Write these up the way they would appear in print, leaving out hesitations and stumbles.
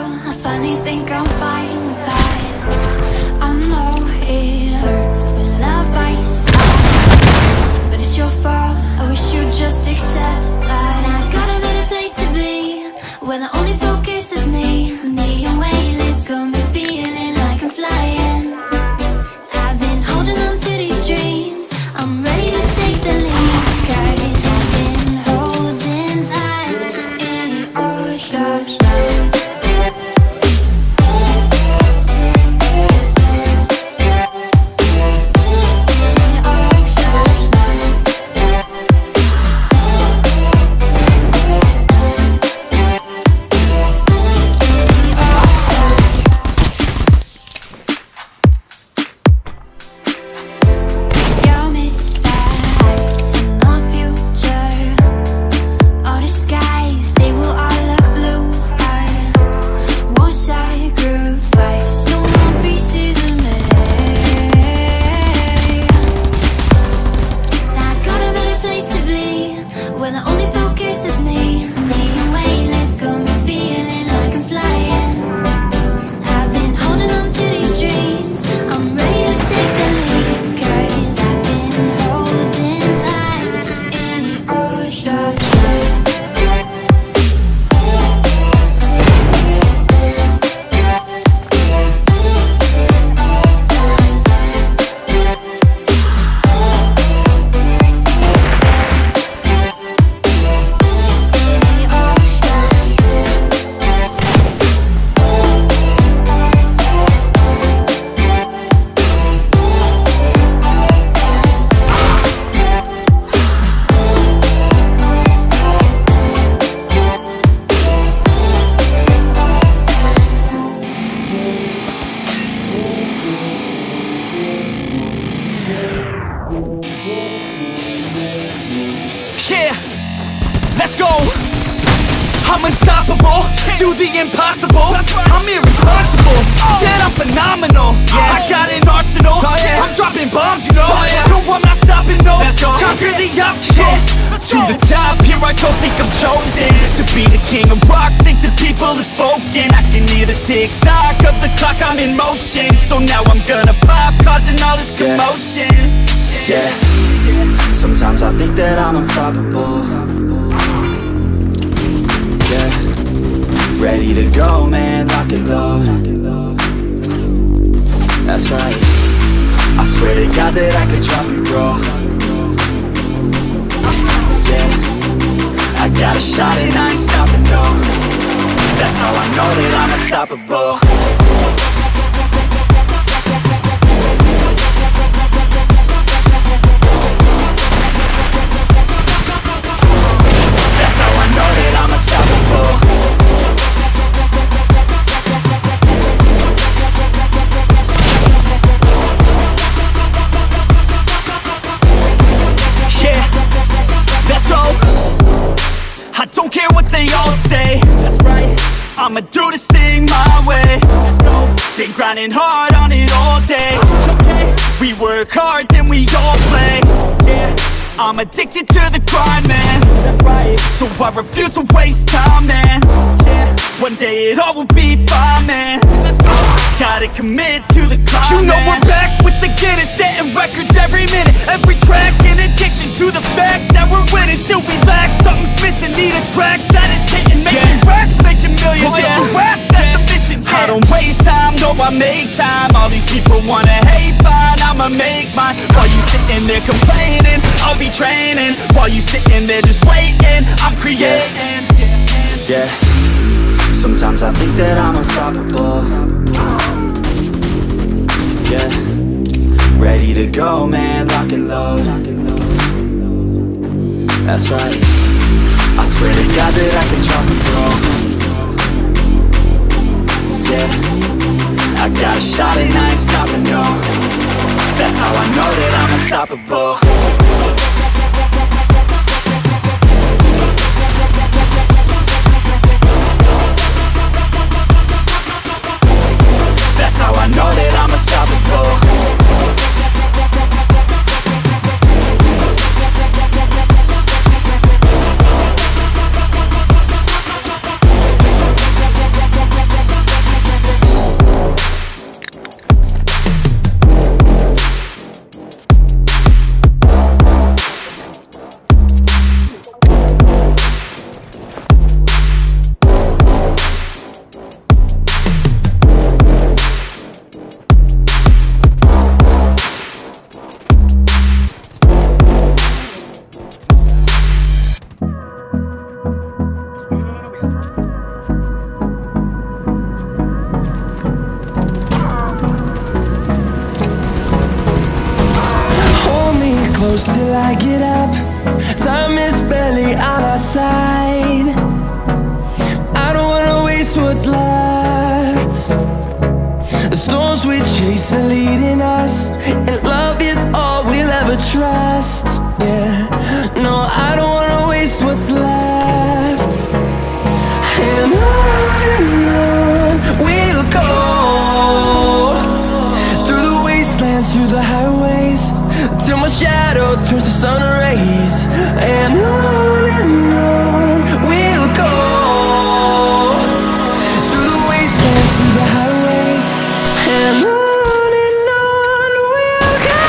fall, I finally think I'm fine with that. I know it hurts when love bites back, but it's your fault, I wish you'd just accept that. I got a better place to be, where the only focus is me. Me and weightless got me feeling like I'm flying. I've been holding on to these dreams, I'm ready to take the lead, 'cause I've been holding that in all stars. Yeah, let's go. I'm unstoppable, do the impossible. I'm irresponsible, yet I'm phenomenal. I got an arsenal, I'm dropping bombs, you know. No, I'm not stopping, no. Conquer the obstacle. To the top, here I go, think I'm chosen to be the king of rock, think the people have spoken. I can hear the tick-tock of the clock, I'm in motion. So now I'm gonna pop, causing all this commotion. Yeah, sometimes I think that I'm unstoppable. Yeah, ready to go, man, lock and load. That's right, I swear to God that I could drop you, bro. Yeah, I got a shot and I ain't stopping, no. That's how I know that I'm unstoppable. I'ma do this thing my way. Let's go. Been grinding hard on it all day. Okay. We work hard, then we all play. Yeah. I'm addicted to the grind, man. That's right. So I refuse to waste time, man. Yeah. One day it all will be fine, man. Let's go. Gotta commit to the climb. You know we're back with the Guinness, setting records every minute, every track. In addiction to the fact that we're winning, still we lack something's missing. Need a track that is hitting, making racks, making millions. That's the mission. I don't waste time, no, I make time. All these people wanna hate, fine, I'ma make mine. While you sitting there complaining, I'll be training. While you sitting there just waiting, I'm creating. Yeah, sometimes I think that I'm unstoppable. Yeah, ready to go, man, lock and load. That's right, I swear to God that I can drop it, bro. Yeah, I got a shot and I ain't stopping, no. That's how I know that I'm unstoppable. That's how I know that I'm unstoppable. push till I get up. Time is barely on our side. I don't wanna waste what's left. The storms we chase are leading us, and love is all we'll ever trust. Yeah, no, I don't wanna waste what's left. And on we'll go, through the wastelands, through the highways, till my shadow turns to sun rays. And on we'll go, through the wastelands, through the highways, and on we'll go.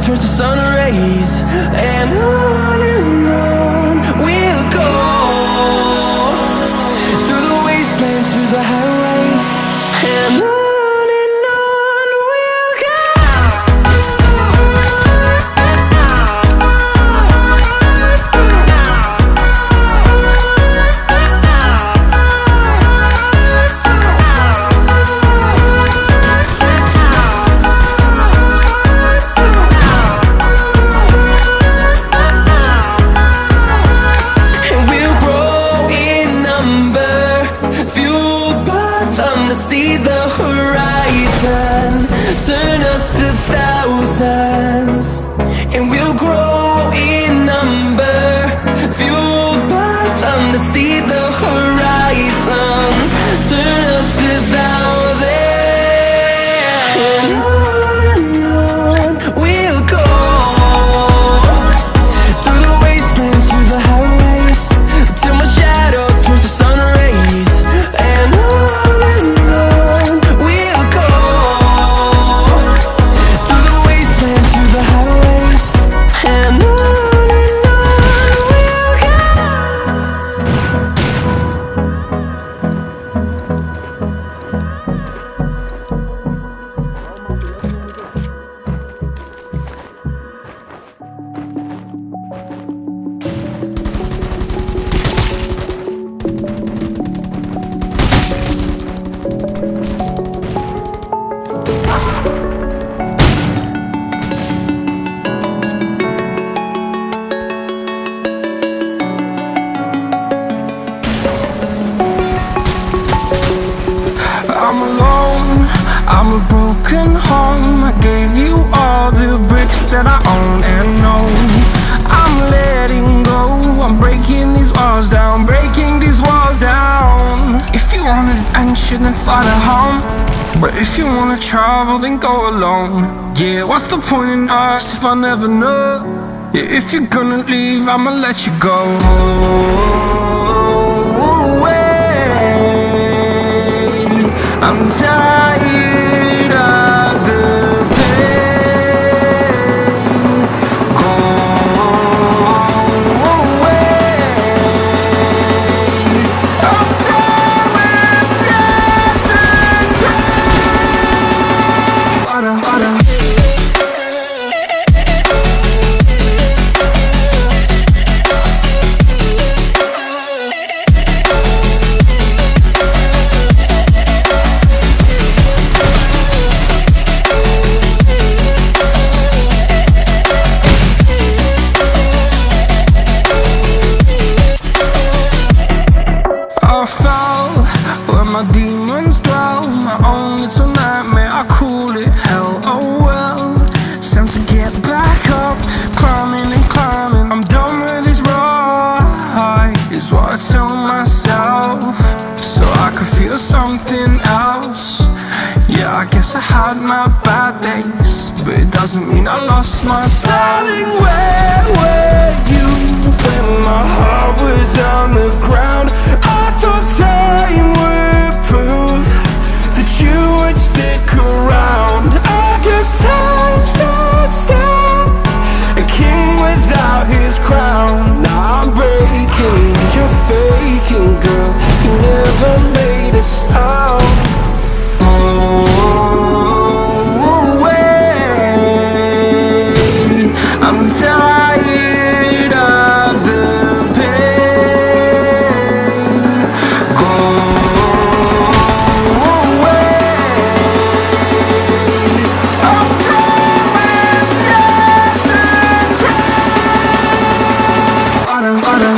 Turns to sun rays, and on we'll go, through the wastelands, through the highways, and on we'll go. See the horizon, turn us to thousands, and we'll grow in number, fueled by them to see the horizon, turn us to thousands. And on we'll go, through the wastelands, through the highways, till my shadow turns to sun rays. And I'm alone, I'm a broken home. I gave you all the bricks that I own and know. I'm letting go, I'm breaking these walls down, breaking these walls down. If you want adventure, then fly to home, but if you wanna travel, then go alone. Yeah, what's the point in us if I never know? Yeah, if you're gonna leave, I'ma let you go. I'm tired of the pain. Go away. I'm tired of yesterday. Fada, fada. yes, I had my bad days, but it doesn't mean I lost my style. Darling, where were you when my heart was on the ground? I thought time would prove that you would stick around. I guess time stood still, a king without his crown. Now I'm breaking and you're faking, girl. You never made a sound. I'm tired of the pain. Go away. I'm driving just in time. Water.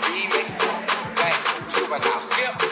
Remix, bang, juvenile, skip.